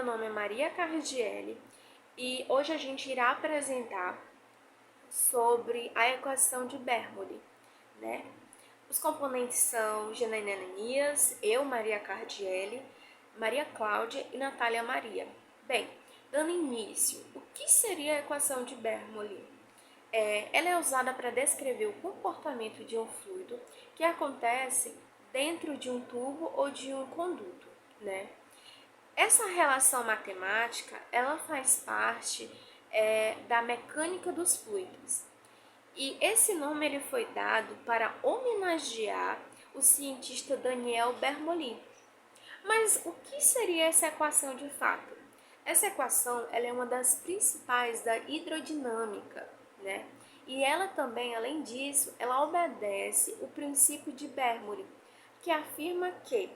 nome é Maria Cardielli e hoje a gente irá apresentar sobre a equação de Bernoulli, né? Os componentes são Janaína Ananias, eu, Maria Cardielli, Maria Cláudia e Natália Maria. Bem, dando início, o que seria a equação de Bernoulli? Ela é usada para descrever o comportamento de um fluido que acontece dentro de um tubo ou de um conduto, né? Essa relação matemática, ela faz parte da mecânica dos fluidos. E esse nome ele foi dado para homenagear o cientista Daniel Bernoulli. Mas o que seria essa equação de fato? Essa equação ela é uma das principais da hidrodinâmica, né? E ela também, além disso, ela obedece o princípio de Bernoulli, que afirma que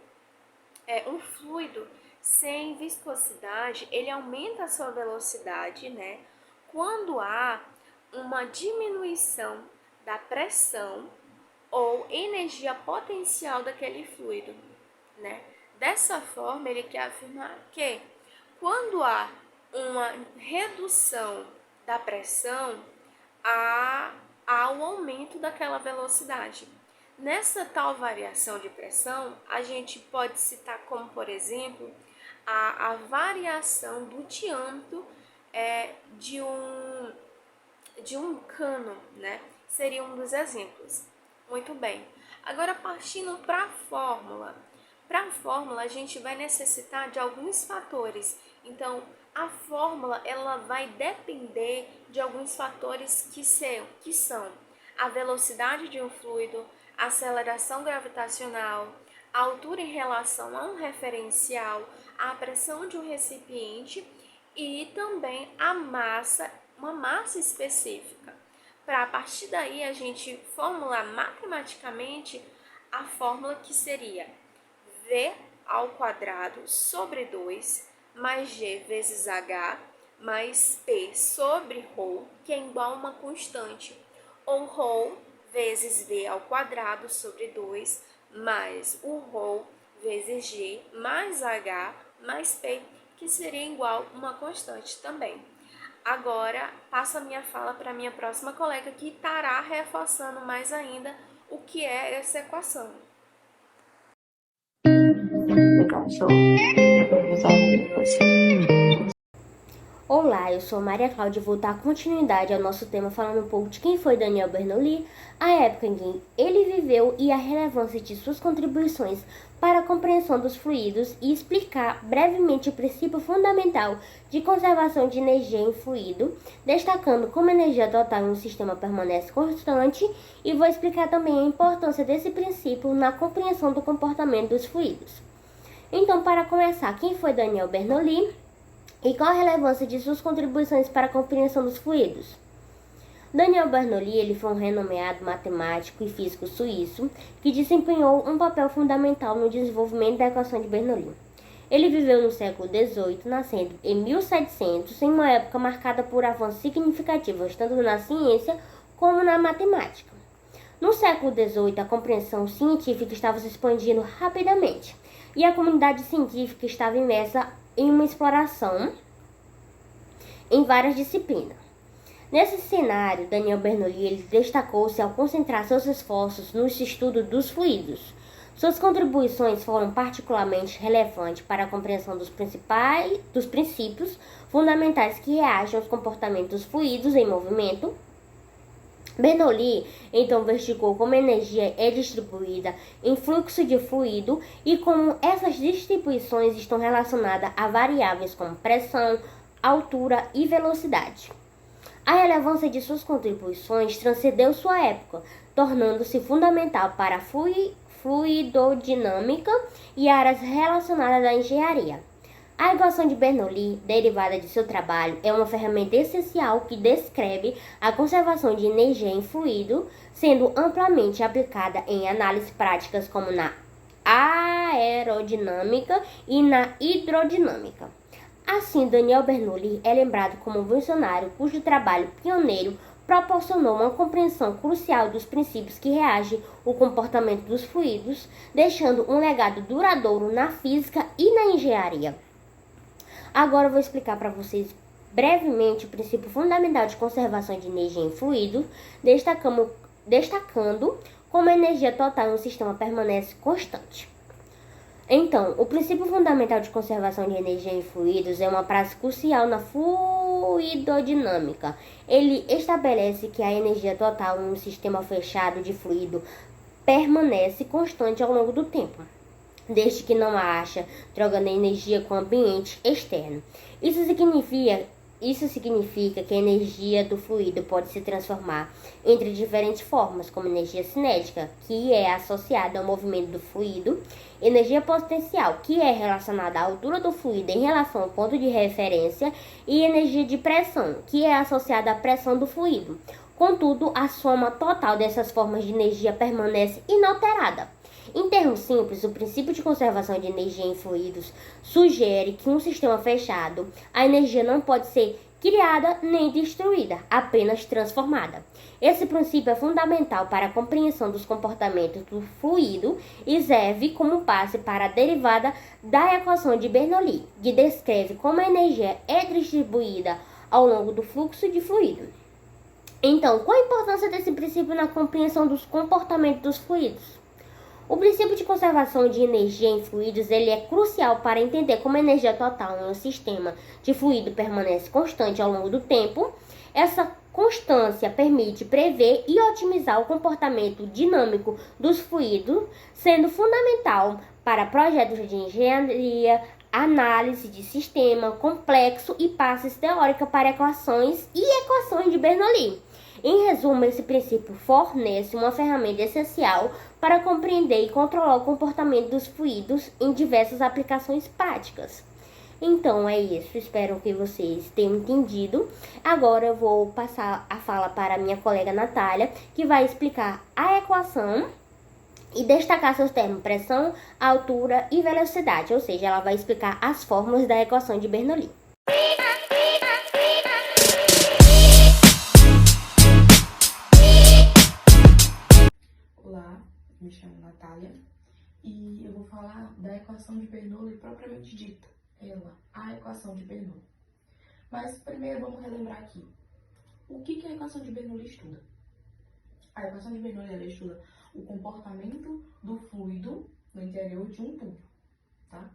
um fluido sem viscosidade, ele aumenta a sua velocidade, né? Quando há uma diminuição da pressão ou energia potencial daquele fluido, né? Dessa forma, ele quer afirmar que quando há uma redução da pressão, há o aumento daquela velocidade. Nessa tal variação de pressão, a gente pode citar como, por exemplo, a variação do diâmetro de um cano, né? Seria um dos exemplos. Muito bem. Agora, partindo para a fórmula. Para a fórmula, a gente vai necessitar de alguns fatores. Então, a fórmula ela vai depender de alguns fatores que são a velocidade de um fluido, a aceleração gravitacional, a altura em relação a um referencial, a pressão de um recipiente e também a massa, uma massa específica. Para a partir daí a gente formular matematicamente a fórmula que seria V ao quadrado sobre 2 mais G vezes H mais P sobre ρ, que é igual a uma constante, ou ρ vezes V ao quadrado sobre 2 mais o ρ vezes G mais H mais P, que seria igual a uma constante também. Agora, passo a minha fala para a minha próxima colega, que estará reforçando mais ainda o que é essa equação. Olá, eu sou Maria Cláudia e vou dar continuidade ao nosso tema falando um pouco de quem foi Daniel Bernoulli, a época em que ele viveu e a relevância de suas contribuições para a compreensão dos fluidos e explicar brevemente o princípio fundamental de conservação de energia em fluido, destacando como a energia total em um sistema permanece constante, e vou explicar também a importância desse princípio na compreensão do comportamento dos fluidos. Então, para começar, quem foi Daniel Bernoulli? E qual a relevância de suas contribuições para a compreensão dos fluidos? Daniel Bernoulli ele foi um renomeado matemático e físico suíço que desempenhou um papel fundamental no desenvolvimento da equação de Bernoulli. Ele viveu no século XVIII, nascendo em 1700, em uma época marcada por avanços significativos tanto na ciência como na matemática. No século XVIII, a compreensão científica estava se expandindo rapidamente e a comunidade científica estava imersa em uma exploração em várias disciplinas. Nesse cenário, Daniel Bernoulli destacou-se ao concentrar seus esforços no estudo dos fluidos. Suas contribuições foram particularmente relevantes para a compreensão dos princípios fundamentais que reagem aos comportamentos dos fluidos em movimento. Bernoulli então investigou como a energia é distribuída em fluxo de fluido e como essas distribuições estão relacionadas a variáveis como pressão, altura e velocidade. A relevância de suas contribuições transcendeu sua época, tornando-se fundamental para a fluidodinâmica e áreas relacionadas à engenharia. A equação de Bernoulli, derivada de seu trabalho, é uma ferramenta essencial que descreve a conservação de energia em fluido, sendo amplamente aplicada em análises práticas como na aerodinâmica e na hidrodinâmica. Assim, Daniel Bernoulli é lembrado como um visionário cujo trabalho pioneiro proporcionou uma compreensão crucial dos princípios que reagem ao comportamento dos fluidos, deixando um legado duradouro na física e na engenharia. Agora eu vou explicar para vocês brevemente o princípio fundamental de conservação de energia em fluido, destacando como a energia total em um sistema permanece constante. Então, o princípio fundamental de conservação de energia em fluidos é uma frase crucial na fluidodinâmica. Ele estabelece que a energia total em um sistema fechado de fluido permanece constante ao longo do tempo, desde que não haja troca de energia com o ambiente externo. Isso significa que a energia do fluido pode se transformar entre diferentes formas, como energia cinética, que é associada ao movimento do fluido, energia potencial, que é relacionada à altura do fluido em relação ao ponto de referência, e energia de pressão, que é associada à pressão do fluido. Contudo, a soma total dessas formas de energia permanece inalterada. Em termos simples, o princípio de conservação de energia em fluidos sugere que em um sistema fechado, a energia não pode ser criada nem destruída, apenas transformada. Esse princípio é fundamental para a compreensão dos comportamentos do fluido e serve como base para a derivada da equação de Bernoulli, que descreve como a energia é distribuída ao longo do fluxo de fluido. Então, qual a importância desse princípio na compreensão dos comportamentos dos fluidos? O princípio de conservação de energia em fluidos ele é crucial para entender como a energia total em um sistema de fluido permanece constante ao longo do tempo. Essa constância permite prever e otimizar o comportamento dinâmico dos fluidos, sendo fundamental para projetos de engenharia, análise de sistema complexo e bases teóricas para equações de Bernoulli. Em resumo, esse princípio fornece uma ferramenta essencial para compreender e controlar o comportamento dos fluidos em diversas aplicações práticas. Então é isso, espero que vocês tenham entendido. Agora eu vou passar a fala para a minha colega Natália, que vai explicar a equação e destacar seus termos pressão, altura e velocidade, ou seja, ela vai explicar as fórmulas da equação de Bernoulli. Olá, me chamo Natália e eu vou falar da equação de Bernoulli propriamente dita, a equação de Bernoulli. Mas primeiro vamos relembrar aqui, o que a equação de Bernoulli estuda? A equação de Bernoulli ela estuda o comportamento do fluido no interior de um tubo, tá?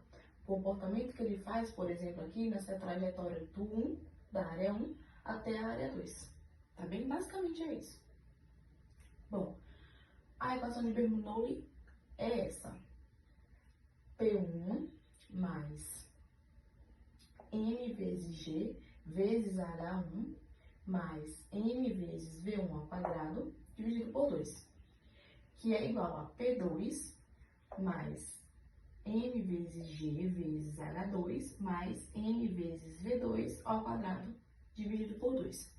O comportamento que ele faz, por exemplo, aqui nessa trajetória do 1, da área 1 até a área 2, tá bem? Basicamente é isso. Bom, a equação de Bernoulli é essa. P1 mais M vezes G vezes H1 mais M vezes V1 ao quadrado dividido por 2, que é igual a P2 mais M vezes G vezes H2 mais M vezes V2 ao quadrado dividido por 2.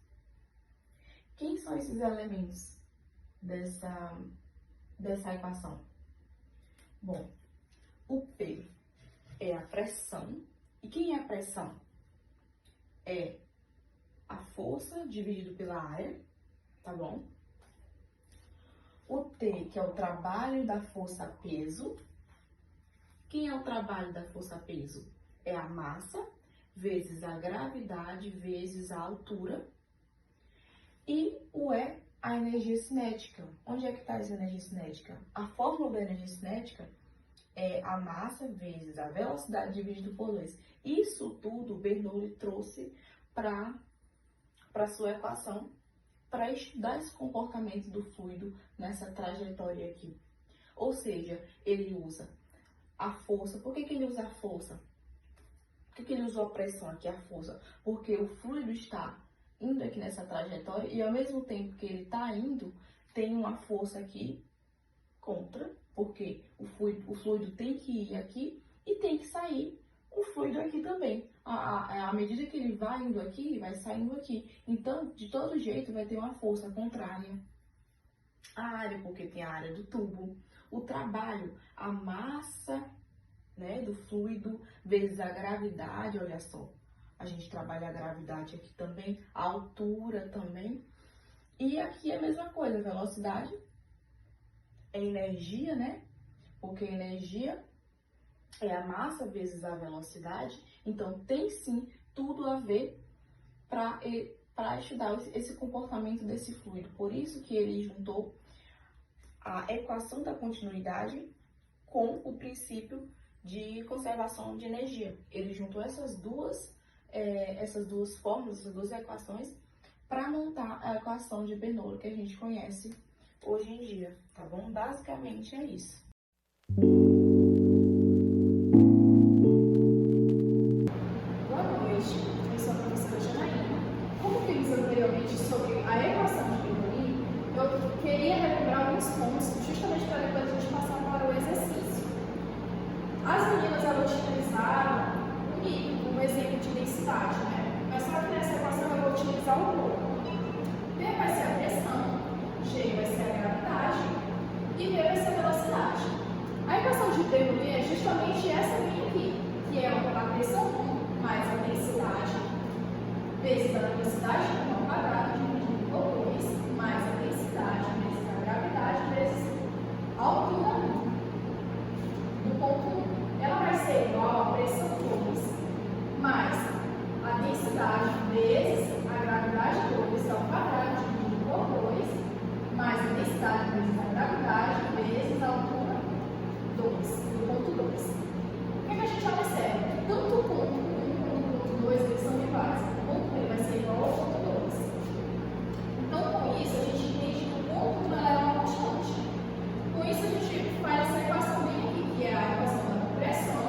Quem são esses elementos dessa equação? Bom, o P é a pressão. E quem é a pressão? É a força dividido pela área, tá bom? O T, que é o trabalho da força-peso. Quem é o trabalho da força-peso? É a massa vezes a gravidade vezes a altura. E o E, a energia cinética. Onde é que está essa energia cinética? A fórmula da energia cinética é a massa vezes a velocidade dividido por 2. Isso tudo Bernoulli trouxe para a sua equação, para estudar esse comportamento do fluido nessa trajetória aqui. Ou seja, ele usa a força. Por que ele usa a força? Por que ele usou a pressão aqui, a força? Porque o fluido está indo aqui nessa trajetória e ao mesmo tempo que ele está indo, tem uma força aqui contra, porque o fluido tem que ir aqui e tem que sair o fluido aqui também. À medida que ele vai indo aqui, ele vai saindo aqui. Então, de todo jeito, vai ter uma força contrária à área, porque tem a área do tubo. O trabalho, a massa, né, do fluido vezes a gravidade, olha só. A gente trabalha a gravidade aqui também, a altura também. E aqui é a mesma coisa, velocidade é energia, né? Porque energia é a massa vezes a velocidade, então tem sim tudo a ver para estudar esse comportamento desse fluido. Por isso que ele juntou a equação da continuidade com o princípio de conservação de energia. Ele juntou essas duas fórmulas, essas duas equações, para montar a equação de Bernoulli que a gente conhece hoje em dia, tá bom? Basicamente é isso. Boa noite, eu sou a professora Janaína. Como vimos anteriormente sobre a equação de Bernoulli, eu queria relembrar alguns pontos, justamente para depois a gente passar para o exercício. As meninas elas utilizaram o I como exemplo de densidade, né? Mas só que nessa equação eu vou utilizar o rho. P vai ser a pressão, G vai ser a gravidade e V vai ser a velocidade. A equação de Bernoulli é justamente essa linha aqui, que é a pressão mais a densidade vezes a velocidade ao quadrado dividido por 2 mais a densidade vezes a gravidade vezes a altura 1. No ponto 1, ela vai ser igual à pressão 2 mais a densidade vezes a gravidade 2 ao quadrado dividido por 2 mais a densidade vezes a gravidade vezes a altura 2, do ponto 2. O que a gente observa? Que tanto o ponto 1 quanto o ponto 2 eles são iguais. O ponto 1 vai ser igual ao ponto 2. Então, com isso, a gente entende que o ponto 1 é uma constante. Com isso, a gente faz essa equação bem aqui, que é a equação da pressão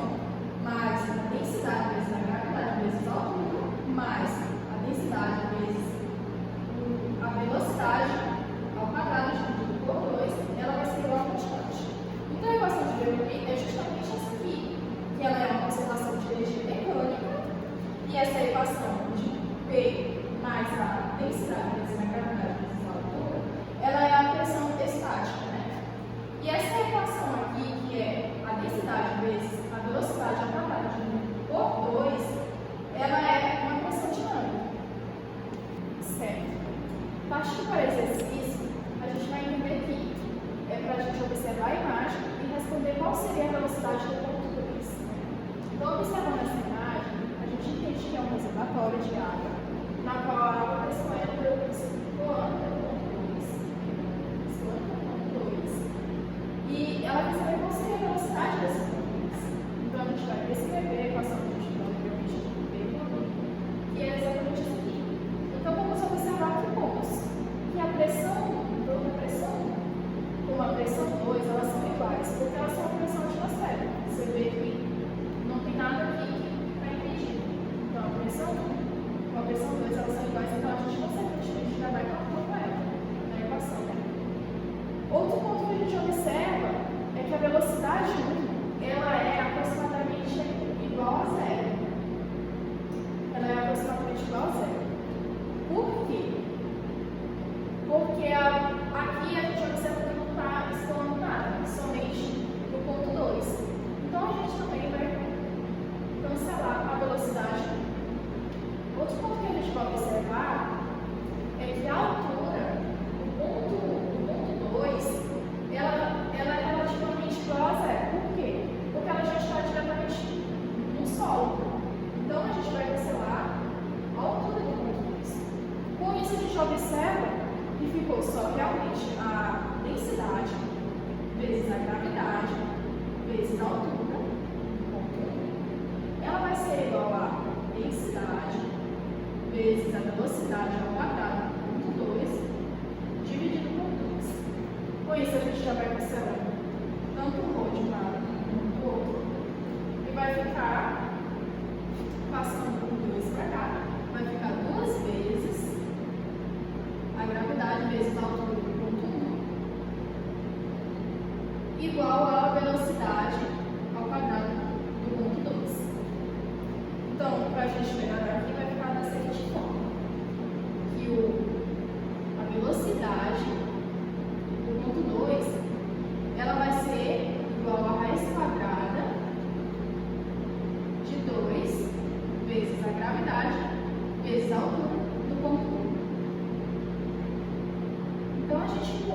mais a densidade vezes a gravidade vezes a altura mais a densidade vezes a velocidade ao quadrado dividido por 2, ela vai ser igual a constante. Então, a equação de Bernoulli é justamente essa aqui, que ela é uma conservação de energia mecânica, e essa equação de P mais a densidade vezes a gravidade vezes a altura, ela é a pressão estática, né? E essa equação aqui, que é a densidade vezes a velocidade ao quadrado dividido por 2, ela é uma pressão dinâmica. Certo? Partindo para o exercício, a gente vai entender que é para a gente observar a imagem e responder qual seria a velocidade do ponto 2. Então, observando essa imagem, a gente entende que é um reservatório de água, na qual a água pressionada escoando o ponto 2. E ela vai saber qual seria a velocidade desse ponto 2. Então, a gente vai escrever a equação que a gente vai obviamente que é exatamente isso aqui. Então, vamos observar aqui pontos. Que a pressão, então a pressão com a pressão 2, elas são iguais, porque elas são a pressão atmosférica. Você vê que não tem nada aqui que está impedindo. Então, a pressão 1 com a pressão 2, elas são iguais, então a gente consequentemente já vai calculando ela na equação. Outro ponto que a gente observa é que a velocidade 1, ela é aproximadamente igual a zero. Ela é aproximadamente igual a zero. Por quê? Porque aqui a gente observa que não está escoando nada, somente no ponto 2. Então a gente também vai cancelar a velocidade. Outro ponto que a gente vai observar é que a altura do ponto 2 ela é relativamente igual a zero. Por quê? Porque ela já está diretamente no solo. Então a gente vai cancelar a altura do ponto 2. Com isso a gente observa que ficou só realmente a densidade vezes a gravidade vezes a altura do ponto 1. Ela vai ser igual a densidade vezes a velocidade ao quadrado do ponto 2 dividido por 2. Com isso a gente já vai cancelando tanto o rho de um lado quanto do outro e vai ficar passando por 2 para cá, vai ficar 2 vezes a gravidade vezes a altura do ponto 1 igual à velocidade ao quadrado do ponto 2. Então, para a gente pegar daqui, vai ficar da seguinte forma, que a velocidade do ponto 2, ela vai ser igual a raiz quadrada de 2 vezes a gravidade vezes a altura do ponto 1. Então, a gente